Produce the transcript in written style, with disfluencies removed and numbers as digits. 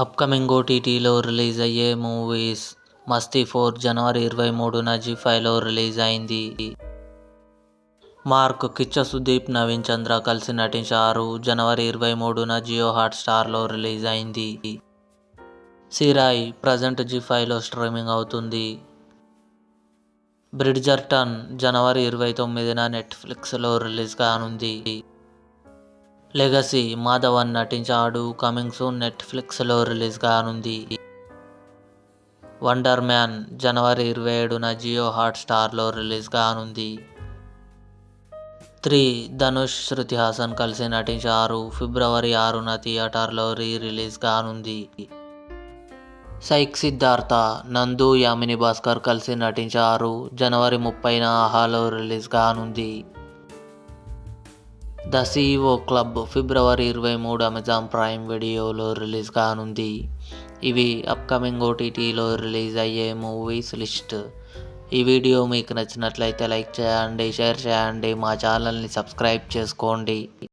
Upcoming ఓటీటీలో release అయ్యే movies. మస్తీ 4 జనవరి 23న జీ5లో release అయింది. మార్క్, కిచ్చ సుదీప్, నవీన్ చంద్ర కలిసి నటించారు. జనవరి 23న జియో హాట్స్టార్లో రిలీజ్ అయింది. సిరాయి ప్రజెంట్ జీ5లో స్ట్రీమింగ్ అవుతుంది. బ్రిడ్జర్టన్ జనవరి 29న నెట్ఫ్లిక్స్లో రిలీజ్ కానుంది. లెగసీ మాధవన్ నటించాడు. కమింగ్ సూన్ నెట్ఫ్లిక్స్లో రిలీజ్ కానుంది. వండర్ మ్యాన్ జనవరి 27న జియో హాట్స్టార్లో రిలీజ్ కానుంది. 3 ధనుష్, శృతి హాసన్ కలిసి నటించారు. ఫిబ్రవరి 6న థియేటర్లో రిలీజ్ కానుంది. సైక్ సిద్ధార్థ, నందు, యామిని భాస్కర్ కలిసి నటించారు. జనవరి 30న ఆహాలో రిలీజ్ కానుంది. The CEO club February 23 Amazon prime వీడియోలో రిలీజ్ కానుంది. ఇవి అప్కమింగ్ ఓటీటీలో రిలీజ్ అయ్యే మూవీస్ లిస్ట్. ఈ వీడియో మీకు నచ్చినట్లయితే లైక్ చేయండి, షేర్ చేయండి, మా ఛానల్ని సబ్స్క్రైబ్ చేసుకోండి.